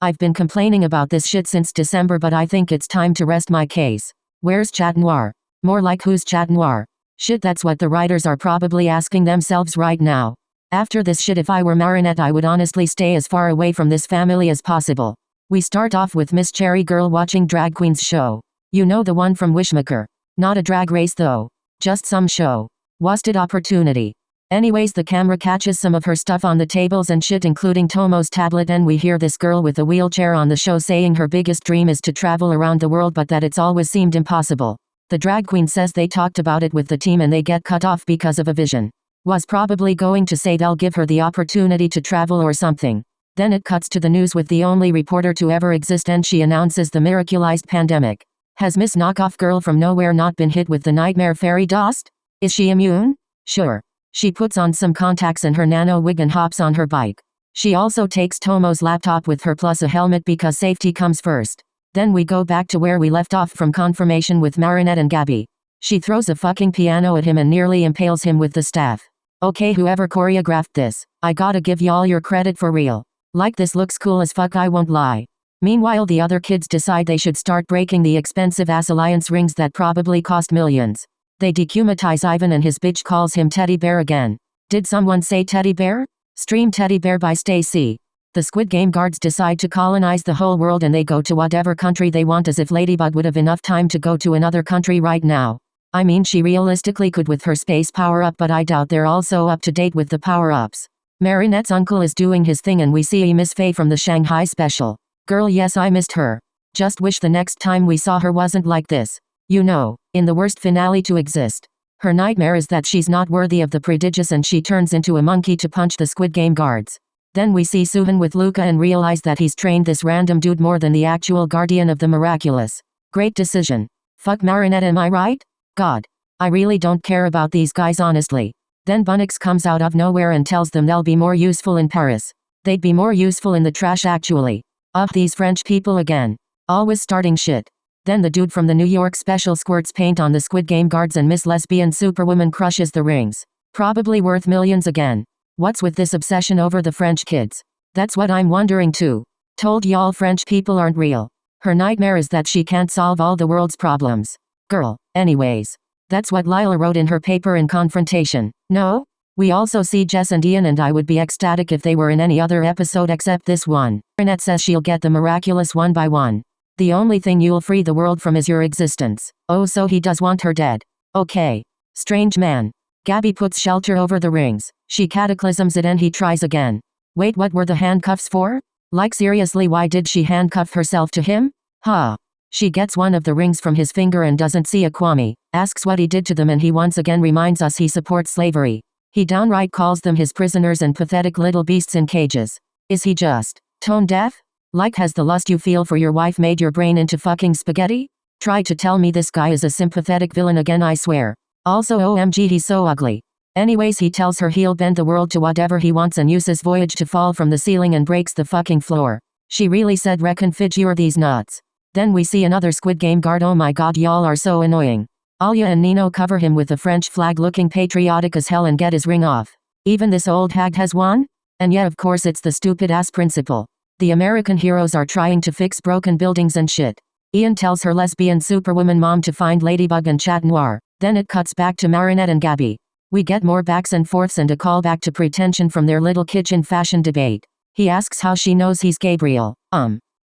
I've been complaining about this shit since December, but I think it's time to rest my case. Where's Chat Noir? More like who's Chat Noir? Shit, that's what the writers are probably asking themselves right now. After this shit, if I were Marinette, I would honestly stay as far away from this family as possible. We start off with Miss Cherry Girl watching Drag Queen's show. You know, the one from Wishmaker. Not a drag race though. Just some show. Wasted opportunity. Anyways, the camera catches some of her stuff on the tables and shit, including Tomo's tablet, and we hear this girl with a wheelchair on the show saying her biggest dream is to travel around the world, but that it's always seemed impossible. The drag queen says they talked about it with the team and they get cut off because of a vision. Was probably going to say they'll give her the opportunity to travel or something. Then it cuts to the news with the only reporter to ever exist, and she announces the miraculized pandemic. Has Miss Knockoff Girl from Nowhere not been hit with the nightmare fairy dust? Is she immune? Sure. She puts on some contacts and her nano wig and hops on her bike. She also takes Tomo's laptop with her plus a helmet because safety comes first. Then we go back to where we left off from confirmation with Marinette and Gabby. She throws a fucking piano at him and nearly impales him with the staff. Okay, whoever choreographed this, I gotta give y'all your credit for real. Like, this looks cool as fuck, I won't lie. Meanwhile, the other kids decide they should start breaking the expensive ass alliance rings that probably cost millions. They decumitize Ivan and his bitch calls him Teddy Bear again. Did someone say Teddy Bear? Stream Teddy Bear by Stacy. The Squid Game guards decide to colonize the whole world and they go to whatever country they want, as if Ladybug would have enough time to go to another country right now. I mean, she realistically could with her space power-up, but I doubt they're also up to date with the power-ups. Marinette's uncle is doing his thing and we see Miss Faye from the Shanghai special. Girl, yes, I missed her. Just wish the next time we saw her wasn't like this. You know, in the worst finale to exist. Her nightmare is that she's not worthy of the prodigious and she turns into a monkey to punch the Squid Game guards. Then we see Suhan with Luca and realize that he's trained this random dude more than the actual guardian of the miraculous. Great decision. Fuck Marinette, am I right? God. I really don't care about these guys, honestly. Then Bunnix comes out of nowhere and tells them they'll be more useful in Paris. They'd be more useful in the trash actually. Ugh, these French people again. Always starting shit. Then the dude from the New York special squirts paint on the Squid Game guards and Miss Lesbian Superwoman crushes the rings. Probably worth millions again. What's with this obsession over the French kids? That's what I'm wondering too. Told y'all French people aren't real. Her nightmare is that she can't solve all the world's problems. Girl. Anyways. That's what Lila wrote in her paper in Confrontation. No? We also see Jess and Ian, and I would be ecstatic if they were in any other episode except this one. Marinette says she'll get the miraculous one by one. The only thing you'll free the world from is your existence. Oh, so he does want her dead. Okay. Strange man. Gabby puts shelter over the rings. She cataclysms it and he tries again. Wait, what were the handcuffs for? Like, seriously, why did she handcuff herself to him? Huh. She gets one of the rings from his finger and doesn't see a Kwame, asks what he did to them, and he once again reminds us he supports slavery. He downright calls them his prisoners and pathetic little beasts in cages. Is he just tone deaf? Like, has the lust you feel for your wife made your brain into fucking spaghetti? Try to tell me this guy is a sympathetic villain again, I swear. Also, OMG, he's so ugly. Anyways, he tells her he'll bend the world to whatever he wants and uses Voyage to fall from the ceiling and breaks the fucking floor. She really said reconfigure these nuts. Then we see another Squid Game guard. Oh my god, y'all are so annoying. Alia and Nino cover him with a French flag looking patriotic as hell and get his ring off. Even this old hag has one? And yeah, of course it's the stupid ass principal. The American heroes are trying to fix broken buildings and shit. Ian tells her lesbian superwoman mom to find Ladybug and Chat Noir. Then it cuts back to Marinette and Gabby. We get more backs and forths and a callback to pretension from their little kitchen fashion debate. He asks how she knows he's Gabriel.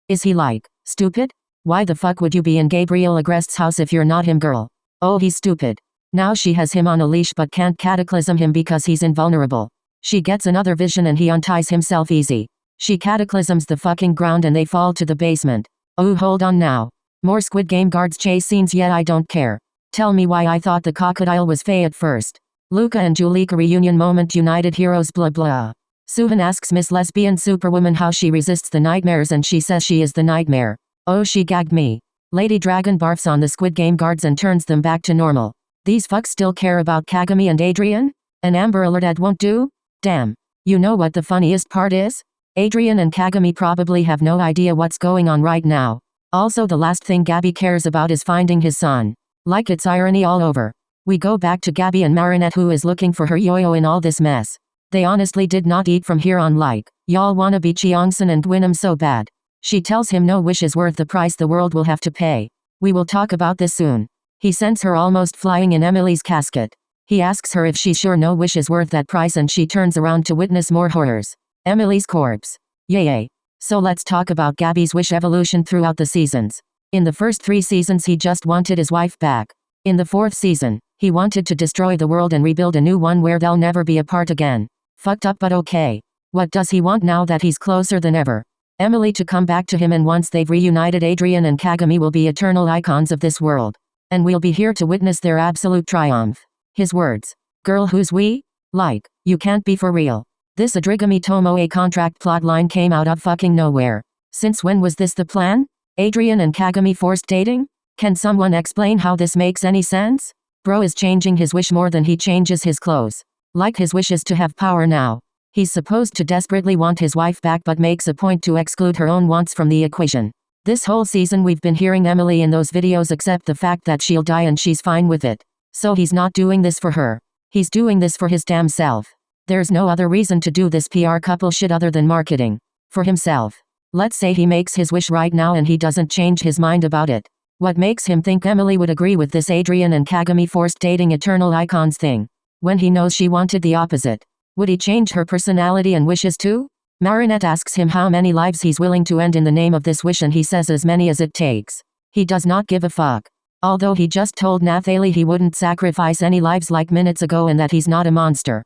Is he like stupid? Why the fuck would you be in Gabriel Agreste's house if you're not him, girl? Oh, he's stupid. Now she has him on a leash but can't cataclysm him because he's invulnerable. She gets another vision and he unties himself easy. She cataclysms the fucking ground and they fall to the basement. Oh, hold on now. More Squid Game guards chase scenes, yet I don't care. Tell me why I thought the crocodile was Faye at first. Luca and Julika reunion moment, United Heroes blah blah. Suhan asks Miss Lesbian Superwoman how she resists the nightmares and she says she is the nightmare. Oh, she gagged me. Lady Dragon barfs on the Squid Game guards and turns them back to normal. These fucks still care about Kagami and Adrian? An Amber Alert ad won't do? Damn. You know what the funniest part is? Adrian and Kagami probably have no idea what's going on right now. Also, the last thing Gabby cares about is finding his son. Like, it's irony all over. We go back to Gabby and Marinette, who is looking for her yo-yo in all this mess. They honestly did not eat from here on. Like, y'all wanna be Cheongsun and Gwynam so bad. She tells him no wish is worth the price the world will have to pay. We will talk about this soon. He sends her almost flying in Emily's casket. He asks her if she's sure no wish is worth that price, and she turns around to witness more horrors. Emily's corpse. Yay. So let's talk about Gabby's wish evolution throughout the seasons. In the first 3 seasons he just wanted his wife back. In the 4th season, he wanted to destroy the world and rebuild a new one where they'll never be apart again. Fucked up but okay. What does he want now that he's closer than ever? Emily to come back to him, and once they've reunited, Adrian and Kagami will be eternal icons of this world. And we'll be here to witness their absolute triumph. His words. Girl, who's we? Like, you can't be for real. This Adrigami Tomoe contract plotline came out of fucking nowhere. Since when was this the plan? Adrian and Kagami forced dating? Can someone explain how this makes any sense? Bro is changing his wish more than he changes his clothes. Like his wish is to have power now. He's supposed to desperately want his wife back but makes a point to exclude her own wants from the equation. This whole season we've been hearing Emily in those videos accept the fact that she'll die and she's fine with it. So he's not doing this for her. He's doing this for his damn self. There's no other reason to do this PR couple shit other than marketing. For himself. Let's say he makes his wish right now and he doesn't change his mind about it. What makes him think Emily would agree with this Adrian and Kagami forced dating eternal icons thing? When he knows she wanted the opposite. Would he change her personality and wishes too? Marinette asks him how many lives he's willing to end in the name of this wish, and he says as many as it takes. He does not give a fuck. Although he just told Nathalie he wouldn't sacrifice any lives like minutes ago and that he's not a monster.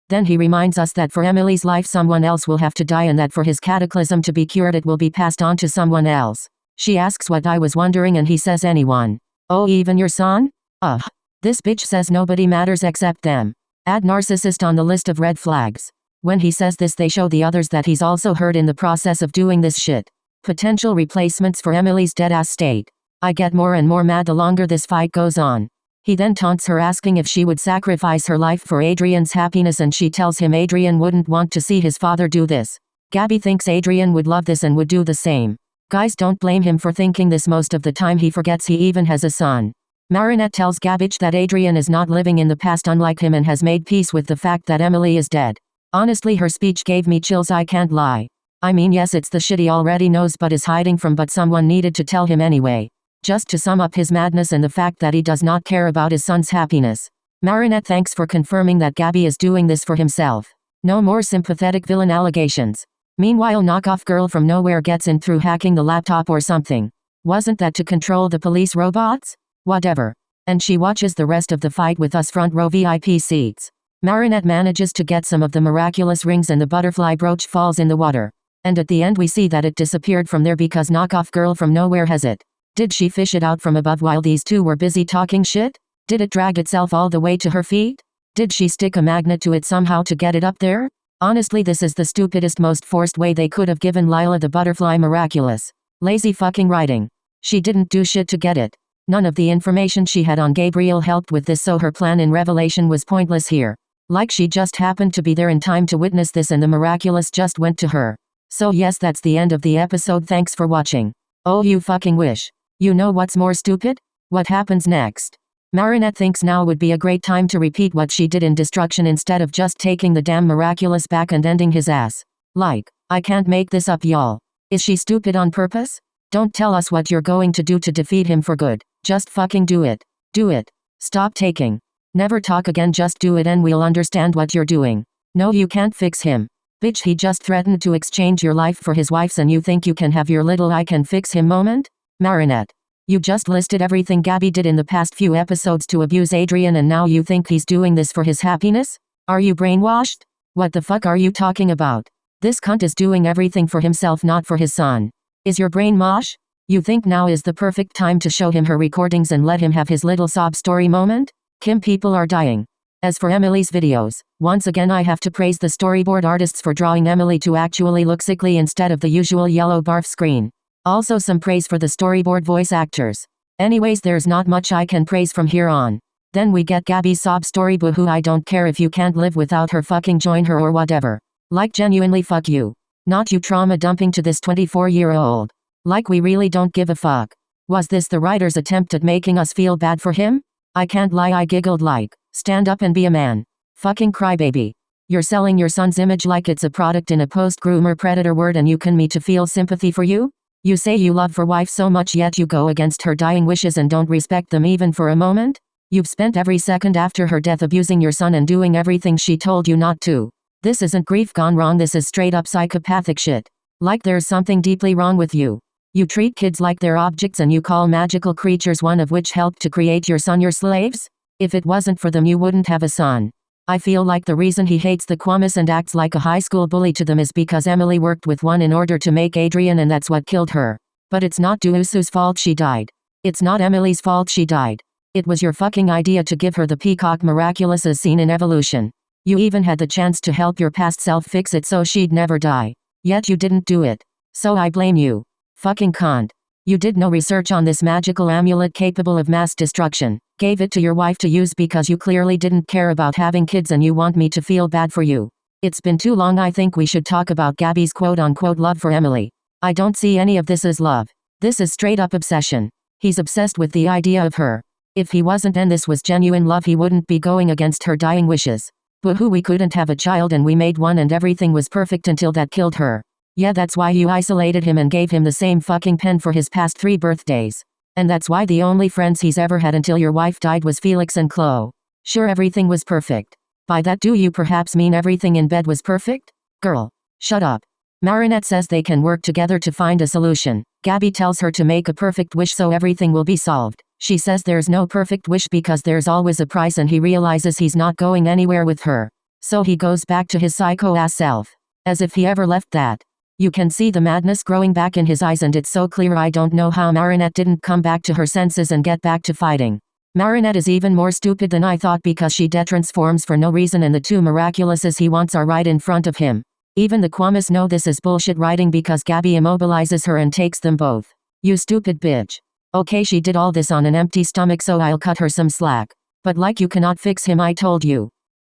Then he reminds us that for Emily's life someone else will have to die, and that for his cataclysm to be cured it will be passed on to someone else. She asks what I was wondering, and he says anyone. Oh, even your son? Ugh. This bitch says nobody matters except them. Add narcissist on the list of red flags. When he says this they show the others that he's also hurt in the process of doing this shit. Potential replacements for Emily's dead-ass state. I get more and more mad the longer this fight goes on. He then taunts her asking if she would sacrifice her life for Adrian's happiness, and she tells him Adrian wouldn't want to see his father do this. Gabby thinks Adrian would love this and would do the same. Guys, don't blame him for thinking this. Most of the time he forgets he even has a son. Marinette tells Gabbage that Adrian is not living in the past unlike him and has made peace with the fact that Emily is dead. Honestly, her speech gave me chills, I can't lie. I mean, yes, it's the shit he already knows but is hiding from, but someone needed to tell him anyway. Just to sum up his madness and the fact that he does not care about his son's happiness. Marinette thanks for confirming that Gabby is doing this for himself. No more sympathetic villain allegations. Meanwhile, knockoff girl from nowhere gets in through hacking the laptop or something. Wasn't that to control the police robots? Whatever. And she watches the rest of the fight with us front row VIP seats. Marinette manages to get some of the miraculous rings and the butterfly brooch falls in the water. And at the end we see that it disappeared from there because knockoff girl from nowhere has it. Did she fish it out from above while these two were busy talking shit? Did it drag itself all the way to her feet? Did she stick a magnet to it somehow to get it up there? Honestly, this is the stupidest, most forced way they could have given Lila the butterfly miraculous. Lazy fucking writing. She didn't do shit to get it. None of the information she had on Gabriel helped with this, so her plan in Revelation was pointless here. Like she just happened to be there in time to witness this and the miraculous just went to her. So yes, that's the end of the episode. Thanks for watching. Oh, you fucking wish. You know what's more stupid? What happens next? Marinette thinks now would be a great time to repeat what she did in Destruction instead of just taking the damn miraculous back and ending his ass. Like, I can't make this up, y'all. Is she stupid on purpose? Don't tell us what you're going to do to defeat him for good. Just fucking do it. Do it. Stop taking. Never talk again, just do it and we'll understand what you're doing. No, you can't fix him. Bitch, he just threatened to exchange your life for his wife's and you think you can have your little I can fix him moment? Marinette. You just listed everything Gabby did in the past few episodes to abuse Adrian and now you think he's doing this for his happiness? Are you brainwashed? What the fuck are you talking about? This cunt is doing everything for himself, not for his son. Is your brain mosh? You think now is the perfect time to show him her recordings and let him have his little sob story moment? Kim, people are dying. As for Emily's videos, once again I have to praise the storyboard artists for drawing Emily to actually look sickly instead of the usual yellow barf screen. Also some praise for the storyboard voice actors. Anyways, there's not much I can praise from here on. Then we get Gabby's sob story, boohoo, I don't care if you can't live without her, fucking join her or whatever. Like genuinely fuck you. Not you trauma dumping to this 24-year-old. Like we really don't give a fuck. Was this the writer's attempt at making us feel bad for him? I can't lie, I giggled like, stand up and be a man. Fucking crybaby. You're selling your son's image like it's a product in a post-groomer predator word and you can me to feel sympathy for you? You say you love your wife so much yet you go against her dying wishes and don't respect them even for a moment? You've spent every second after her death abusing your son and doing everything she told you not to. This isn't grief gone wrong, this is straight up psychopathic shit. Like there's something deeply wrong with you. You treat kids like they're objects and you call magical creatures, one of which helped to create your son, your slaves? If it wasn't for them you wouldn't have a son. I feel like the reason he hates the Quamis and acts like a high school bully to them is because Emily worked with one in order to make Adrian, and that's what killed her. But it's not Duusu's fault she died. It's not Emily's fault she died. It was your fucking idea to give her the peacock miraculous as seen in Evolution. You even had the chance to help your past self fix it so she'd never die. Yet you didn't do it. So I blame you. Fucking cunt. You did no research on this magical amulet capable of mass destruction. Gave it to your wife to use because you clearly didn't care about having kids and you want me to feel bad for you. It's been too long. I think we should talk about Gabby's quote-unquote love for Emily. I don't see any of this as love. This is straight up obsession. He's obsessed with the idea of her. If he wasn't and this was genuine love he wouldn't be going against her dying wishes. Boohoo, we couldn't have a child and we made one and everything was perfect until that killed her. Yeah, that's why you isolated him and gave him the same fucking pen for his past 3 birthdays. And that's why the only friends he's ever had until your wife died was Felix and Chloe. Sure, everything was perfect. By that do you perhaps mean everything in bed was perfect? Girl, shut up. Marinette says they can work together to find a solution. Gabby tells her to make a perfect wish so everything will be solved. She says there's no perfect wish because there's always a price, and he realizes he's not going anywhere with her. So he goes back to his psycho-ass self. As if he ever left that. You can see the madness growing back in his eyes and it's so clear. I don't know how Marinette didn't come back to her senses and get back to fighting. Marinette is even more stupid than I thought because she detransforms for no reason and the 2 miraculouses he wants are right in front of him. Even the Quamis know this is bullshit writing because Gabby immobilizes her and takes them both. You stupid bitch. Okay, she did all this on an empty stomach so I'll cut her some slack. But like you cannot fix him, I told you.